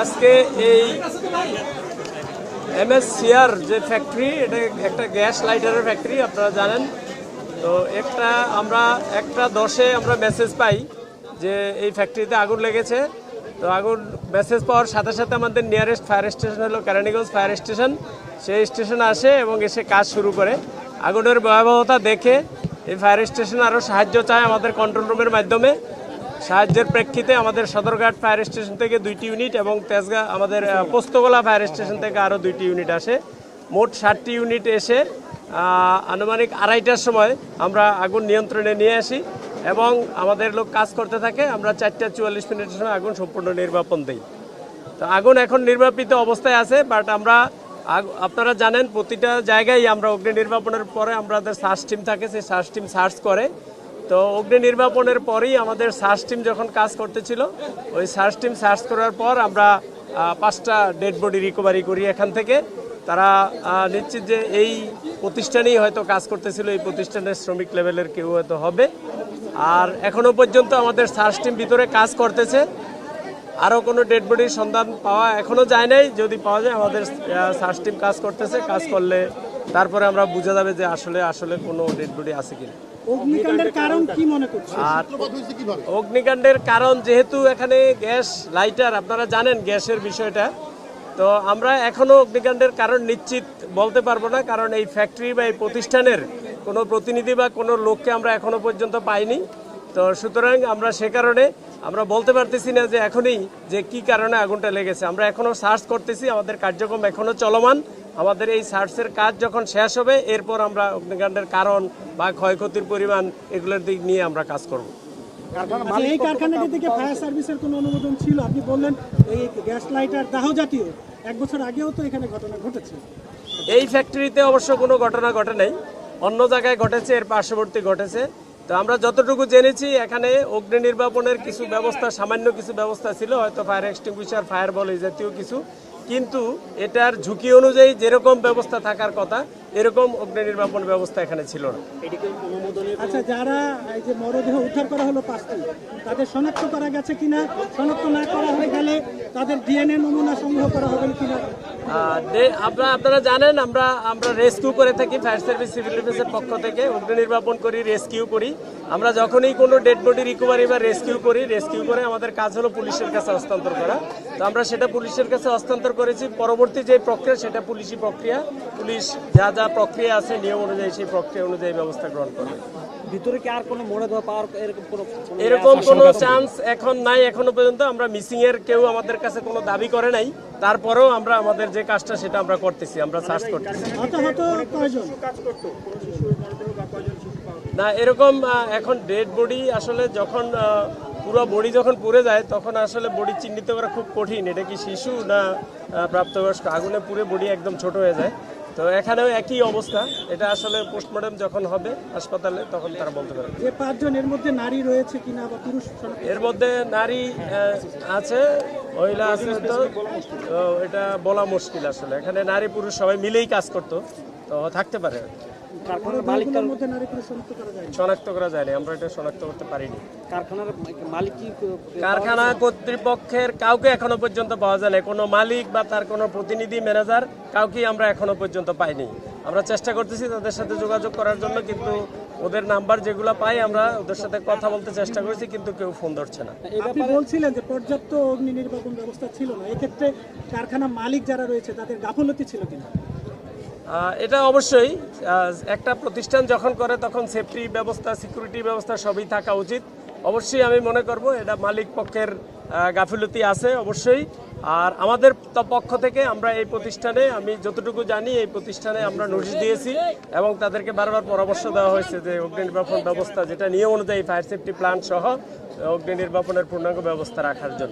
আজকে এই MSCR যে ফ্যাক্টরি, এটা একটা গ্যাস লাইটারের ফ্যাক্টরি, আপনারা জানেন। তো আমরা 1:10-এ আমরা মেসেজ পাই যে এই ফ্যাক্টরিতে আগুন লেগেছে। তো আগুন মেসেজ পাওয়ার সাথে সাথে আমাদের নিয়ারেস্ট ফায়ার স্টেশন হলো কেরানীগঞ্জ ফায়ার স্টেশন। সেই স্টেশনে আসে এবং এসে কাজ শুরু করে। আগুনের ভয়াবহতা দেখে এই ফায়ার স্টেশন আরও সাহায্য চায় আমাদের কন্ট্রোল রুমের মাধ্যমে। সাহায্যের প্রেক্ষিতে আমাদের সদরঘাট ফায়ার স্টেশন থেকে 2টি ইউনিট এবং তেজগাঁ আমাদের পোস্তগোলা ফায়ার স্টেশন থেকে আরও 2টি ইউনিট আসে। মোট 7টি ইউনিট এসে আনুমানিক 2:30টার সময় আমরা আগুন নিয়ন্ত্রণে নিয়ে আসি এবং আমাদের লোক কাজ করতে থাকে। আমরা 4:44 সময় আগুন সম্পূর্ণ নির্বাপন দিই। তো আগুন এখন নির্বাপিত অবস্থায় আছে, বাট আপনারা জানেন প্রতিটা জায়গায় আমরা অগ্নি নির্বাপনের পরে আমাদের সার্চ টিম থাকে, সেই সার্চ টিম সার্চ করে। তো অগ্নি নির্বাপনের পরেই আমাদের সার্চ টিম যখন কাজ করতেছিল, ওই সার্চ টিম সার্চ করার পর আমরা 5টা ডেড বডি রিকভারি করি এখান থেকে। তারা নিশ্চিত যে এই প্রতিষ্ঠানেই হয়তো কাজ করতেছিল, এই প্রতিষ্ঠানের শ্রমিক লেভেলের কেউ হয়তো হবে। আর এখনও পর্যন্ত আমাদের সার্চ টিম ভিতরে কাজ করতেছে। আরও কোনো ডেড বডির সন্ধান পাওয়া এখনও যায় নাই। যদি পাওয়া যায় আমাদের সার্চ টিম কাজ করতেছে, কাজ করলে তারপরে আমরা বোঝা যাবে যে আসলে কোনো ডেড বডি আছে কিনা। অগ্নিকাণ্ডের কারণ কি মনে করছেন? আর অগ্নিকাণ্ডের কারণ যেহেতু এখানে গ্যাস লাইটার, আপনারা জানেন গ্যাসের বিষয়টা, তো আমরা এখনও অগ্নিকাণ্ডের কারণ নিশ্চিত বলতে পারবো না, কারণ এই ফ্যাক্টরি বা এই প্রতিষ্ঠানের কোনো প্রতিনিধি বা কোনো লোককে আমরা এখনও পর্যন্ত পাইনি। তো সুতরাং আমরা সে কারণে আমরা বলতে পারতেছি না যে এখনই যে কি কারণে আগুনটা লেগেছে। আমরা এখনও সার্চ করতেছি, আমাদের কার্যক্রম এখনও চলমান। আমাদের এই সার্চের কাজ যখন শেষ হবে, এরপর আমরা অগ্নিকাণ্ডের কারণ বা ক্ষয়ক্ষতির পরিমাণ এগুলোর দিক নিয়ে আমরা কাজ করব। এই কারখানাটি থেকে ফায়ার সার্ভিসের কোনো অনুমোদন ছিল? আপনি বললেন এই গ্যাস লাইটার দাহ জাতীয় 1 বছর আগেও তো এখানে ঘটনা ঘটেছে। এই ফ্যাক্টরিতে অবশ্য কোনো ঘটনা ঘটে নাই, অন্য জায়গায় ঘটেছে, এর পার্শ্ববর্তী ঘটেছে। তো আমরা যতটুকু জেনেছি এখানে অগ্নি নির্বাপনের কিছু ব্যবস্থা, সামান্য কিছু ব্যবস্থা ছিল, হয়তো ফায়ার এক্সটিংগুইশার, ফায়ার বল এই জাতীয় কিছু, কিন্তু এটার ঝুঁকি অনুযায়ী যেরকম ব্যবস্থা থাকার কথা এরকম অগ্নি নির্বাপন ব্যবস্থা এখানে ছিল না। আচ্ছা, যারা এই যে মরদেহ উদ্ধার করা হলো 5টি, তাদের শনাক্ত করা গেছে কিনা? শনাক্ত না করা হয়ে গেলে তাদের ডিএনএ নমুনা সংগ্রহ করা হবে কিনা? আপনারা জানেন আমরা রেস্কিউ করে থাকি, ফায়ার সার্ভিস সিভিল ডিফেন্সের পক্ষ থেকে অগ্নি নির্বাপন করি, রেস্কিউ করি। আমরা যখনই কোনো ডেড বডি রিকভারি বা রেস্কিউ করে আমাদের কাজ হলো পুলিশের কাছে হস্তান্তর করা। তো আমরা সেটা পুলিশের কাছে হস্তান্তর করেছি। পরবর্তী যে প্রক্রিয়া সেটা পুলিশি প্রক্রিয়া, পুলিশ যা যা প্রক্রিয়া আছে নিয়ম অনুযায়ী সেই প্রক্রিয়া অনুযায়ী ব্যবস্থা গ্রহণ করবে। ভিতরে কি আর কোনো মরদেহ পাওয়ার এরকম কোনো চান্স এখন নাই এখনো পর্যন্ত। আমরা মিসিং এর কেউ আমাদের কাছে কোনো দাবি করে নাই, তারপরেও আমরা আমাদের যে কাজটা সেটা আমরা করতেছি, আমরা সার্চ করতেছি। না, এরকম এখন ডেড বডি আসলে যখন পুরো বডি যখন পুড়ে যায় তখন আসলে বডি চিহ্নিত করা খুব কঠিন, এটা কি শিশু না প্রাপ্তবয়স্ক। আগুনে পুড়ে বডি একদম ছোট হয়ে যায়। তো এখানেও একই অবস্থা, এটা আসলে পোস্টমর্টম যখন হবে হাসপাতালে তখন তারা বলতে পারে। যে 5 জন, এর মধ্যে নারী রয়েছে কিনা বা পুরুষ? এর মধ্যে নারী আছে, মহিলা আছে, তো এটা বলা মুশকিল আসলে। এখানে নারী পুরুষ সবাই মিলেই কাজ করতো, তো থাকতে পারে। শনাক্ত করা যায়নি, আমরা এটা শনাক্ত করতে পারিনি। কারখানা কর্তৃপক্ষের কাউকে এখনো পর্যন্ত পাওয়া যায় না, কোনো মালিক বা তার কোনো প্রতিনিধি, ম্যানেজার কাউকেই আমরা এখনো পর্যন্ত পাইনি। আমরা চেষ্টা করতেছি তাদের সাথে যোগাযোগ করার জন্য, কিন্তু ওদের নাম্বার যেগুলো পাই আমরা ওদের সাথে কথা বলতে চেষ্টা করেছি, কিন্তু কেউ ফোন ধরছে না। আপনি বলছিলেন যে পর্যাপ্ত অগ্নি নির্বাপন ব্যবস্থা ছিল না, এক্ষেত্রে কারখানা মালিক যারা রয়েছে তাদের গাফলতি ছিল কিনা? এটা অবশ্যই একটা প্রতিষ্ঠান যখন করে তখন সেফটি ব্যবস্থা, সিকিউরিটি ব্যবস্থা সবই থাকা উচিত। অবশ্যই আমি মনে করব এটা মালিক পক্ষের গাফিলতি আছে অবশ্যই। আর আমাদের পক্ষ থেকে আমরা এই প্রতিষ্ঠানে, আমি যতটুকু জানি এই প্রতিষ্ঠানে আমরা নোটিশ দিয়েছি এবং তাদেরকে বারবার পরামর্শ দেওয়া হয়েছে যে অগ্নি নির্বাপন ব্যবস্থা যেটা নিয়ম অনুযায়ী ফায়ার সেফটি প্ল্যান সহ অগ্নি নির্বাপনের পূর্ণাঙ্গ ব্যবস্থা রাখার জন্য।